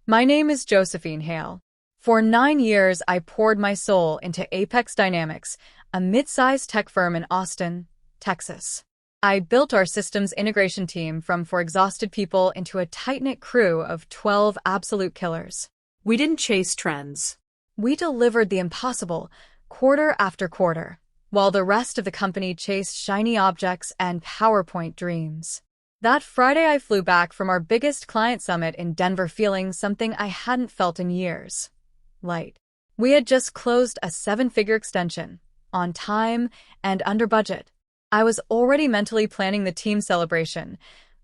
My name is Josephine Hale. For 9 years, I poured my soul into Apex Dynamics, a mid-sized tech firm in Austin, Texas. I built our systems integration team for exhausted people into a tight-knit crew of 12 absolute killers. We didn't chase trends. We delivered the impossible, quarter after quarter, while the rest of the company chased shiny objects and PowerPoint dreams. That Friday, I flew back from our biggest client summit in Denver feeling something I hadn't felt in years. Light. We had just closed a 7-figure extension, on time and under budget. I was already mentally planning the team celebration,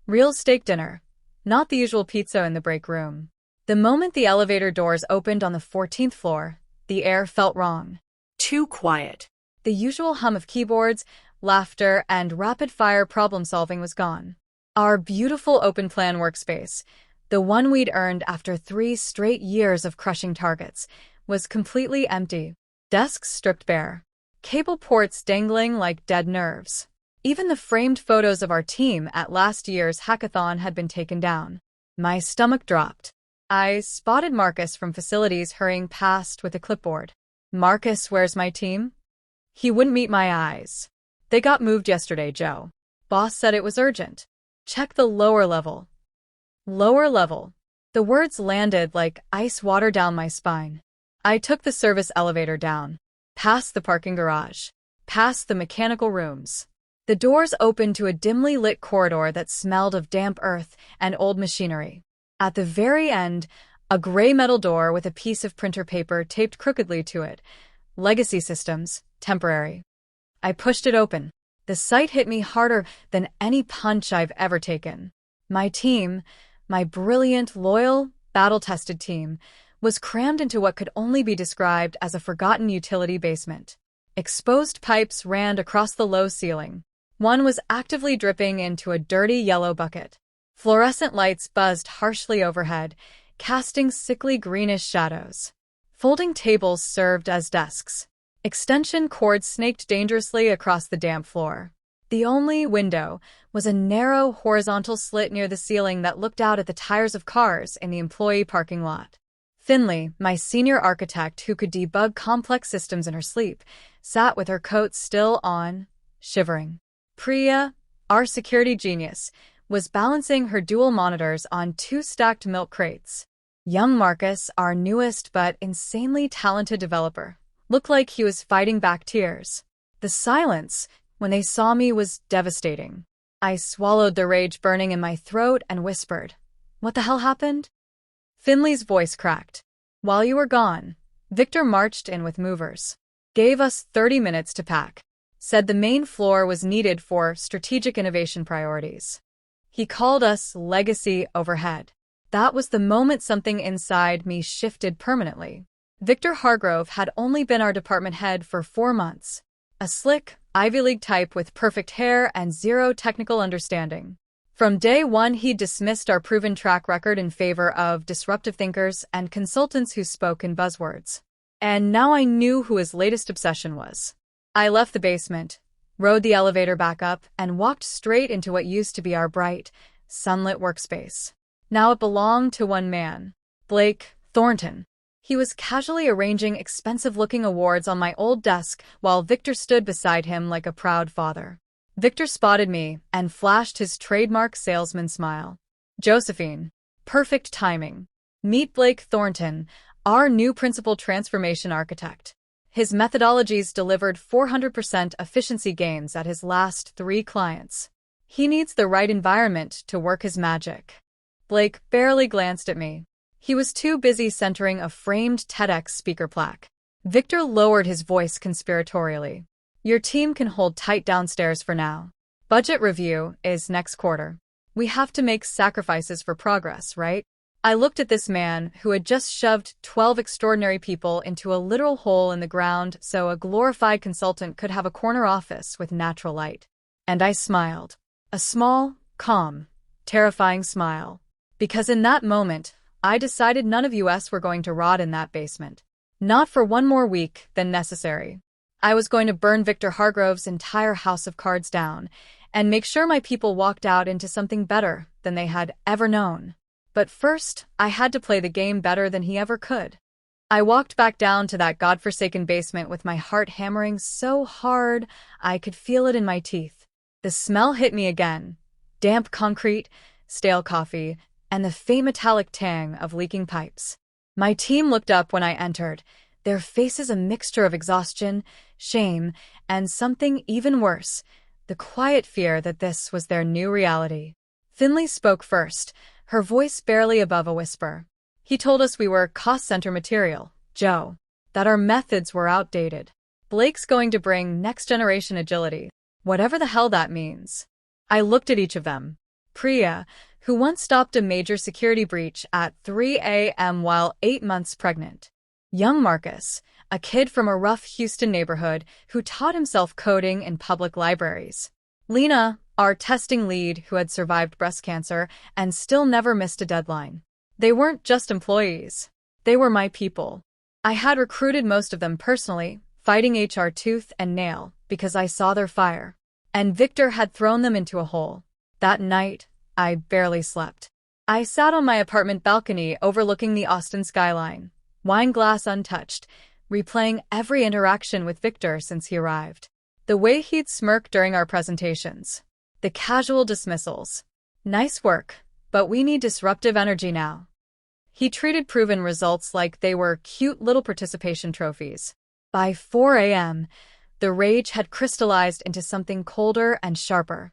real steak dinner, not the usual pizza in the break room. The moment the elevator doors opened on the 14th floor, the air felt wrong. Too quiet. The usual hum of keyboards, laughter, and rapid-fire problem-solving was gone. Our beautiful open-plan workspace, the one we'd earned after 3 straight years of crushing targets, was completely empty. Desks stripped bare. Cable ports dangling like dead nerves. Even the framed photos of our team at last year's hackathon had been taken down. My stomach dropped. I spotted Marcus from facilities hurrying past with a clipboard. "Marcus, where's my team?" He wouldn't meet my eyes. "They got moved yesterday, Joe. Boss said it was urgent. Check the lower level." Lower level. The words landed like ice water down my spine. I took the service elevator down, past the parking garage, past the mechanical rooms. The doors opened to a dimly lit corridor that smelled of damp earth and old machinery. At the very end, a gray metal door with a piece of printer paper taped crookedly to it. Legacy systems, temporary. I pushed it open. The sight hit me harder than any punch I've ever taken. My team, my brilliant, loyal, battle-tested team, was crammed into what could only be described as a forgotten utility basement. Exposed pipes ran across the low ceiling. One was actively dripping into a dirty yellow bucket. Fluorescent lights buzzed harshly overhead, casting sickly greenish shadows. Folding tables served as desks. Extension cords snaked dangerously across the damp floor. The only window was a narrow horizontal slit near the ceiling that looked out at the tires of cars in the employee parking lot. Finley, my senior architect who could debug complex systems in her sleep, sat with her coat still on, shivering. Priya, our security genius, was balancing her dual monitors on 2 stacked milk crates. Young Marcus, our newest but insanely talented developer, looked like he was fighting back tears. The silence, when they saw me, was devastating. I swallowed the rage burning in my throat and whispered, "What the hell happened?" Finley's voice cracked. "While you were gone, Victor marched in with movers. Gave us 30 minutes to pack. Said the main floor was needed for strategic innovation priorities. He called us legacy overhead." That was the moment something inside me shifted permanently. Victor Hargrove had only been our department head for 4 months. A slick, Ivy League type with perfect hair and zero technical understanding. From day one, he dismissed our proven track record in favor of disruptive thinkers and consultants who spoke in buzzwords. And now I knew who his latest obsession was. I left the basement, rode the elevator back up, and walked straight into what used to be our bright, sunlit workspace. Now it belonged to one man, Blake Thornton. He was casually arranging expensive-looking awards on my old desk while Victor stood beside him like a proud father. Victor spotted me and flashed his trademark salesman smile. "Josephine, perfect timing. Meet Blake Thornton, our new principal transformation architect. His methodologies delivered 400% efficiency gains at his last 3 clients. He needs the right environment to work his magic." Blake barely glanced at me. He was too busy centering a framed TEDx speaker plaque. Victor lowered his voice conspiratorially. "Your team can hold tight downstairs for now. Budget review is next quarter. We have to make sacrifices for progress, right?" I looked at this man who had just shoved 12 extraordinary people into a literal hole in the ground so a glorified consultant could have a corner office with natural light. And I smiled. A small, calm, terrifying smile. Because in that moment, I decided none of us were going to rot in that basement. Not for one more week than necessary. I was going to burn Victor Hargrove's entire house of cards down and make sure my people walked out into something better than they had ever known. But first, I had to play the game better than he ever could. I walked back down to that godforsaken basement with my heart hammering so hard I could feel it in my teeth. The smell hit me again. Damp concrete, stale coffee, and the faint metallic tang of leaking pipes. My team looked up when I entered, their faces a mixture of exhaustion, shame, and something even worse, the quiet fear that this was their new reality. Finley spoke first, her voice barely above a whisper. He told us we were cost-center material, Joe, that our methods were outdated. Blake's going to bring next-generation agility, whatever the hell that means. I looked at each of them. Priya, who once stopped a major security breach at 3 a.m. while 8 months pregnant. Young Marcus, a kid from a rough Houston neighborhood who taught himself coding in public libraries. Lena, our testing lead who had survived breast cancer and still never missed a deadline. They weren't just employees. They were my people. I had recruited most of them personally, fighting HR tooth and nail, because I saw their fire. And Victor had thrown them into a hole. That night, I barely slept. I sat on my apartment balcony overlooking the Austin skyline, wine glass untouched, replaying every interaction with Victor since he arrived. The way he'd smirk during our presentations. The casual dismissals. Nice work, but we need disruptive energy now. He treated proven results like they were cute little participation trophies. By 4 a.m., the rage had crystallized into something colder and sharper.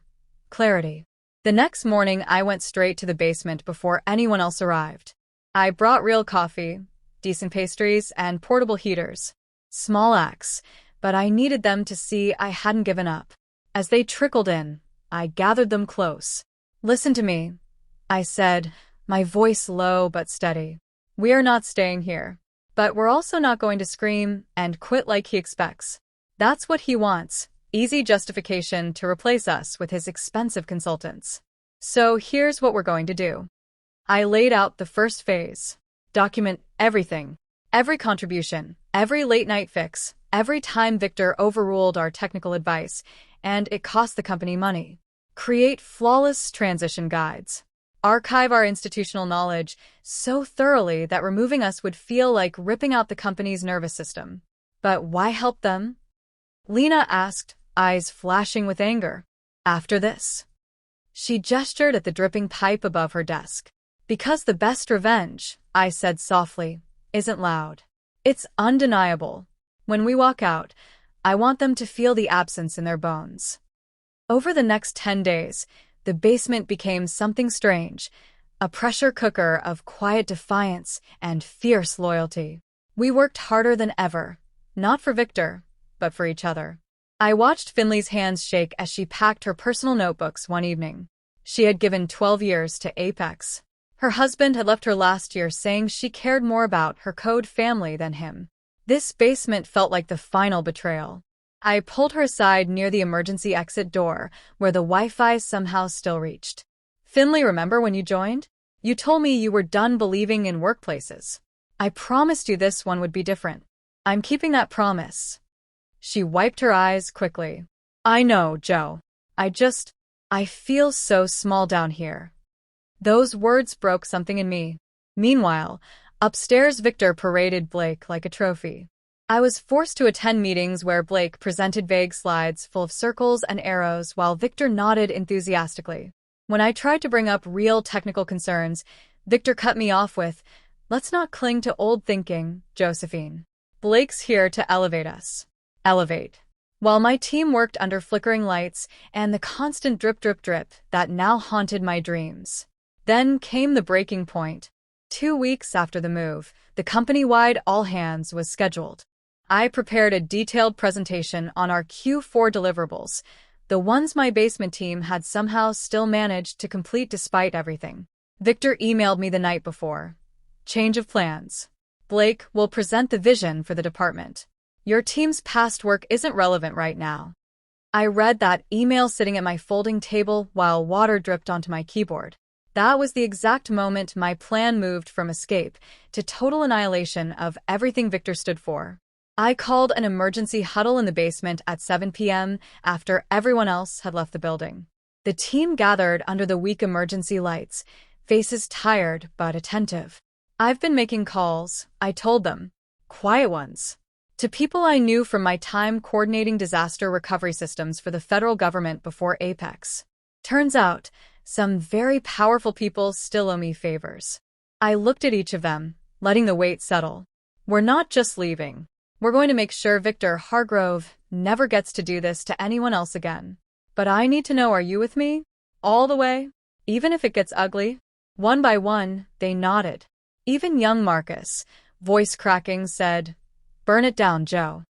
Clarity. The next morning, I went straight to the basement before anyone else arrived. I brought real coffee, decent pastries, and portable heaters. Small acts, but I needed them to see I hadn't given up. As they trickled in, I gathered them close. Listen to me, I said, my voice low but steady. We are not staying here. But we're also not going to scream and quit like he expects. That's what he wants, easy justification to replace us with his expensive consultants. So here's what we're going to do. I laid out the first phase. Document everything. Every contribution, every late-night fix, every time Victor overruled our technical advice, and it cost the company money. Create flawless transition guides. Archive our institutional knowledge so thoroughly that removing us would feel like ripping out the company's nervous system. But why help them? Lena asked, eyes flashing with anger. After this. She gestured at the dripping pipe above her desk. Because the best revenge, I said softly, isn't loud. It's undeniable. When we walk out, I want them to feel the absence in their bones. Over the next 10 days, the basement became something strange, a pressure cooker of quiet defiance and fierce loyalty. We worked harder than ever, not for Victor, but for each other. I watched Finley's hands shake as she packed her personal notebooks one evening. She had given 12 years to Apex. Her husband had left her last year saying she cared more about her code family than him. This basement felt like the final betrayal. I pulled her aside near the emergency exit door, where the Wi-Fi somehow still reached. Finley, remember when you joined? You told me you were done believing in workplaces. I promised you this one would be different. I'm keeping that promise. She wiped her eyes quickly. I know, Joe. I feel so small down here. Those words broke something in me. Meanwhile, upstairs Victor paraded Blake like a trophy. I was forced to attend meetings where Blake presented vague slides full of circles and arrows while Victor nodded enthusiastically. When I tried to bring up real technical concerns, Victor cut me off with, "Let's not cling to old thinking, Josephine. Blake's here to elevate us." Elevate. While my team worked under flickering lights and the constant drip drip drip that now haunted my dreams. Then came the breaking point. 2 weeks after the move, the company-wide all-hands was scheduled. I prepared a detailed presentation on our Q4 deliverables, the ones my basement team had somehow still managed to complete despite everything. Victor emailed me the night before. Change of plans. Blake will present the vision for the department. Your team's past work isn't relevant right now. I read that email sitting at my folding table while water dripped onto my keyboard. That was the exact moment my plan moved from escape to total annihilation of everything Victor stood for. I called an emergency huddle in the basement at 7 p.m. after everyone else had left the building. The team gathered under the weak emergency lights, faces tired but attentive. "I've been making calls," I told them. "Quiet ones. To people I knew from my time coordinating disaster recovery systems for the federal government before Apex. Turns out, some very powerful people still owe me favors." I looked at each of them, letting the weight settle. "We're not just leaving. We're going to make sure Victor Hargrove never gets to do this to anyone else again. But I need to know, are you with me? All the way? Even if it gets ugly?" One by one, they nodded. Even young Marcus, voice cracking, said, "Burn it down, Joe."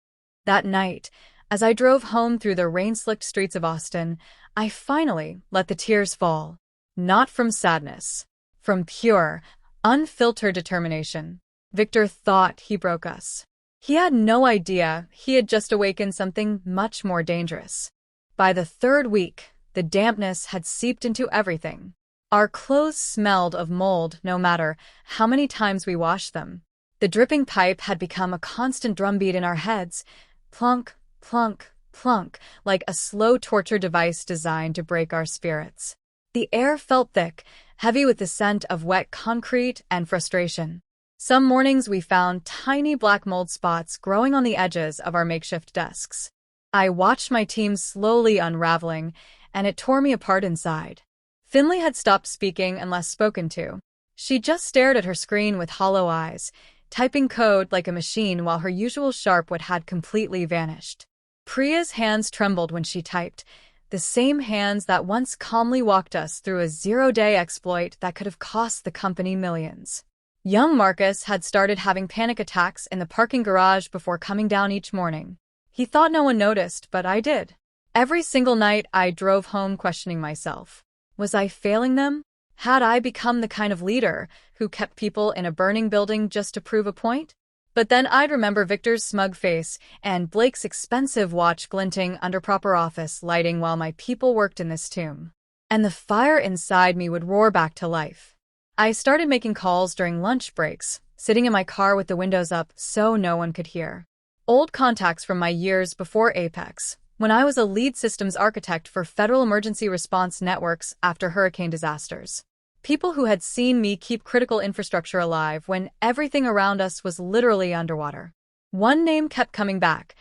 That night, as I drove home through the rain-slicked streets of Austin, I finally let the tears fall. Not from sadness. From pure, unfiltered determination. Victor thought he broke us. He had no idea he had just awakened something much more dangerous. By the third week, the dampness had seeped into everything. Our clothes smelled of mold no matter how many times we washed them. The dripping pipe had become a constant drumbeat in our heads, plunk, plunk, plunk, like a slow torture device designed to break our spirits. The air felt thick, heavy with the scent of wet concrete and frustration. Some mornings we found tiny black mold spots growing on the edges of our makeshift desks. I watched my team slowly unraveling, and it tore me apart inside. Finley had stopped speaking unless spoken to. She just stared at her screen with hollow eyes, typing code like a machine while her usual sharp wit had completely vanished. Priya's hands trembled when she typed, the same hands that once calmly walked us through a zero-day exploit that could have cost the company millions. Young Marcus had started having panic attacks in the parking garage before coming down each morning. He thought no one noticed, but I did. Every single night I drove home questioning myself. Was I failing them? Had I become the kind of leader who kept people in a burning building just to prove a point? But then I'd remember Victor's smug face and Blake's expensive watch glinting under proper office lighting while my people worked in this tomb. And the fire inside me would roar back to life. I started making calls during lunch breaks, sitting in my car with the windows up so no one could hear. Old contacts from my years before Apex, when I was a lead systems architect for federal emergency response networks after hurricane disasters. People who had seen me keep critical infrastructure alive when everything around us was literally underwater. One name kept coming back,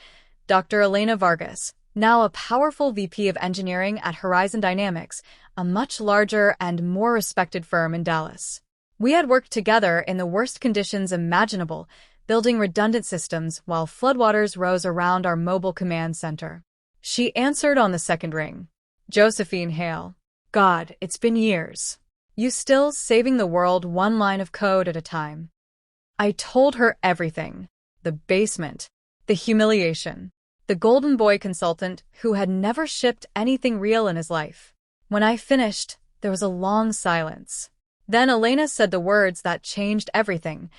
Dr. Elena Vargas, now a powerful VP of engineering at Horizon Dynamics, a much larger and more respected firm in Dallas. We had worked together in the worst conditions imaginable, building redundant systems while floodwaters rose around our mobile command center. She answered on the second ring. "Josephine Hale. God, it's been years. You still saving the world one line of code at a time?" I told her everything. The basement. The humiliation. The golden boy consultant who had never shipped anything real in his life. When I finished, there was a long silence. Then Elena said the words that changed everything.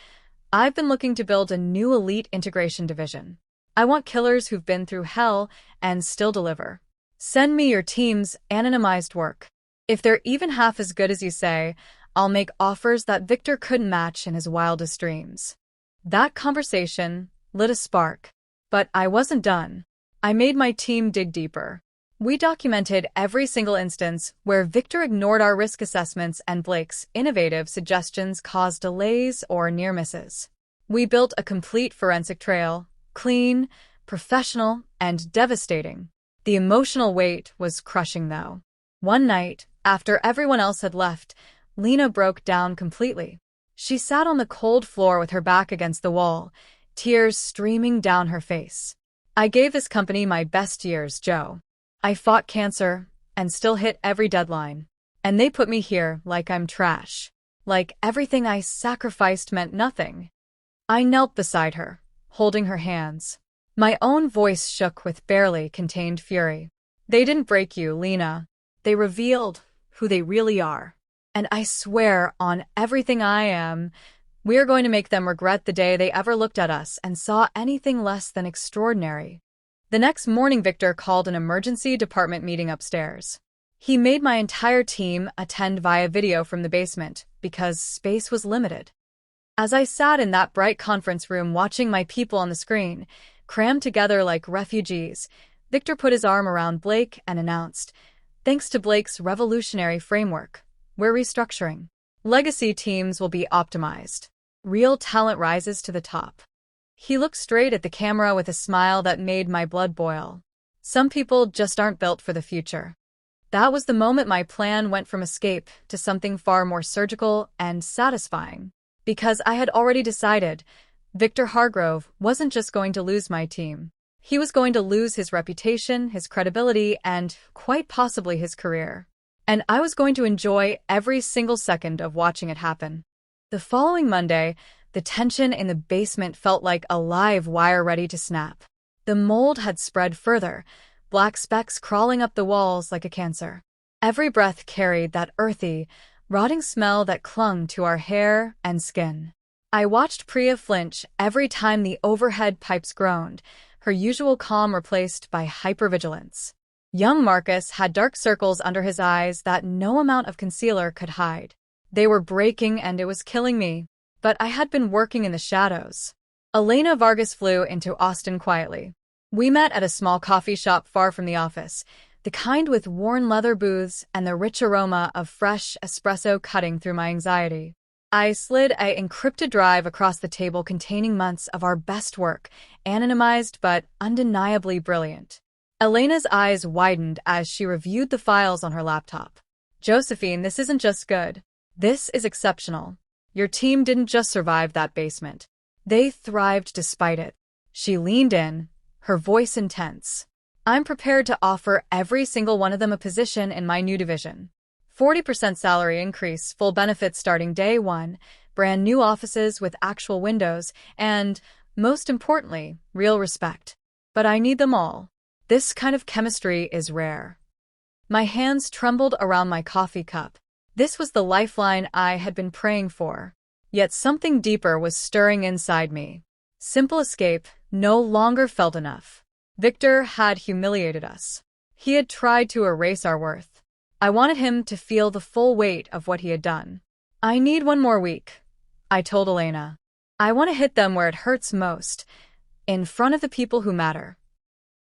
"I've been looking to build a new elite integration division. I want killers who've been through hell and still deliver. Send me your team's anonymized work. If they're even half as good as you say, I'll make offers that Victor couldn't match in his wildest dreams." That conversation lit a spark. But I wasn't done. I made my team dig deeper. We documented every single instance where Victor ignored our risk assessments and Blake's innovative suggestions caused delays or near misses. We built a complete forensic trail, clean, professional, and devastating. The emotional weight was crushing, though. One night, after everyone else had left, Lena broke down completely. She sat on the cold floor with her back against the wall, tears streaming down her face. "I gave this company my best years, Joe. I fought cancer and still hit every deadline. And they put me here like I'm trash. Like everything I sacrificed meant nothing." I knelt beside her, holding her hands. My own voice shook with barely contained fury. "They didn't break you, Lena. They revealed who they really are. And I swear on everything I am, we're going to make them regret the day they ever looked at us and saw anything less than extraordinary." The next morning, Victor called an emergency department meeting upstairs. He made my entire team attend via video from the basement because space was limited. As I sat in that bright conference room watching my people on the screen, crammed together like refugees, Victor put his arm around Blake and announced, "Thanks to Blake's revolutionary framework, we're restructuring. Legacy teams will be optimized. Real talent rises to the top. He looked straight at the camera with a smile that made my blood boil. Some people just aren't built for the future. That was the moment my plan went from escape to something far more surgical and satisfying. Because I had already decided, Victor Hargrove wasn't just going to lose my team. He was going to lose his reputation, his credibility, and quite possibly his career. And I was going to enjoy every single second of watching it happen. The following Monday, the tension in the basement felt like a live wire ready to snap. The mold had spread further, black specks crawling up the walls like a cancer. Every breath carried that earthy, rotting smell that clung to our hair and skin. I watched Priya flinch every time the overhead pipes groaned, her usual calm replaced by hypervigilance. Young Marcus had dark circles under his eyes that no amount of concealer could hide. They were breaking and it was killing me. But I had been working in the shadows. Elena Vargas flew into Austin quietly. We met at a small coffee shop far from the office, the kind with worn leather booths and the rich aroma of fresh espresso cutting through my anxiety. I slid an encrypted drive across the table containing months of our best work, anonymized but undeniably brilliant. Elena's eyes widened as she reviewed the files on her laptop. Josephine, this isn't just good. This is exceptional. Your team didn't just survive that basement. They thrived despite it. She leaned in, her voice intense. I'm prepared to offer every single one of them a position in my new division. 40% salary increase, full benefits starting day one, brand new offices with actual windows, and, most importantly, real respect. But I need them all. This kind of chemistry is rare. My hands trembled around my coffee cup. This was the lifeline I had been praying for. Yet something deeper was stirring inside me. Simple escape no longer felt enough. Victor had humiliated us. He had tried to erase our worth. I wanted him to feel the full weight of what he had done. I need one more week, I told Elena. I want to hit them where it hurts most, in front of the people who matter.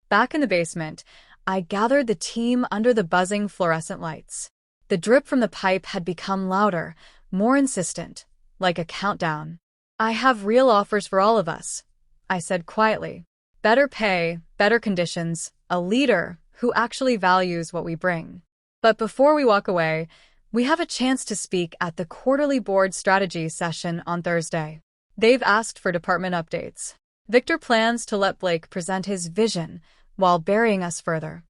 Back in the basement, I gathered the team under the buzzing fluorescent lights. The drip from the pipe had become louder, more insistent, like a countdown. I have real offers for all of us, I said quietly. Better pay, better conditions, a leader who actually values what we bring. But before we walk away, we have a chance to speak at the quarterly board strategy session on Thursday. They've asked for department updates. Victor plans to let Blake present his vision while burying us further.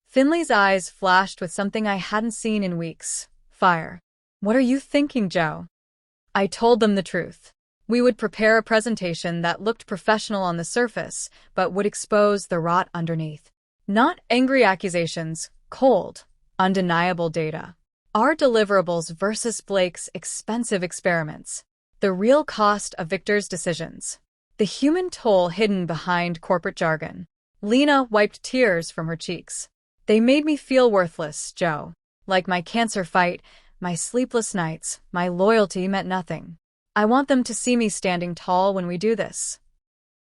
Finley's eyes flashed with something I hadn't seen in weeks. Fire. What are you thinking, Joe? I told them the truth. We would prepare a presentation that looked professional on the surface, but would expose the rot underneath. Not angry accusations, cold, undeniable data. Our deliverables versus Blake's expensive experiments. The real cost of Victor's decisions. The human toll hidden behind corporate jargon. Lena wiped tears from her cheeks. They made me feel worthless, Joe. Like my cancer fight, my sleepless nights, my loyalty meant nothing. I want them to see me standing tall when we do this.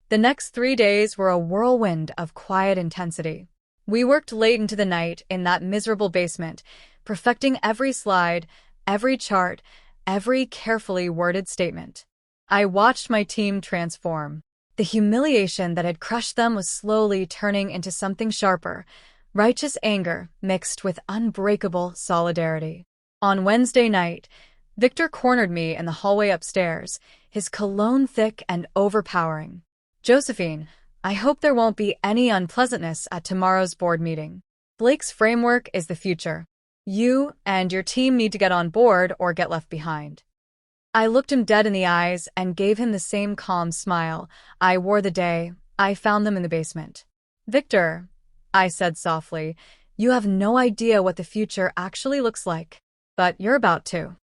The next 3 days were a whirlwind of quiet intensity. We worked late into the night in that miserable basement, perfecting every slide, every chart, every carefully worded statement. I watched my team transform. The humiliation that had crushed them was slowly turning into something sharper, righteous anger mixed with unbreakable solidarity. On Wednesday night, Victor cornered me in the hallway upstairs, his cologne thick and overpowering. Josephine, I hope there won't be any unpleasantness at tomorrow's board meeting. Blake's framework is the future. You and your team need to get on board or get left behind. I looked him dead in the eyes and gave him the same calm smile I wore the day I found them in the basement. Victor, I said softly, you have no idea what the future actually looks like. But you're about to.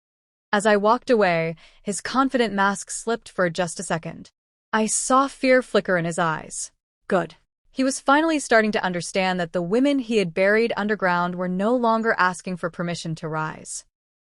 As I walked away, his confident mask slipped for just a second. I saw fear flicker in his eyes. Good. He was finally starting to understand that the women he had buried underground were no longer asking for permission to rise.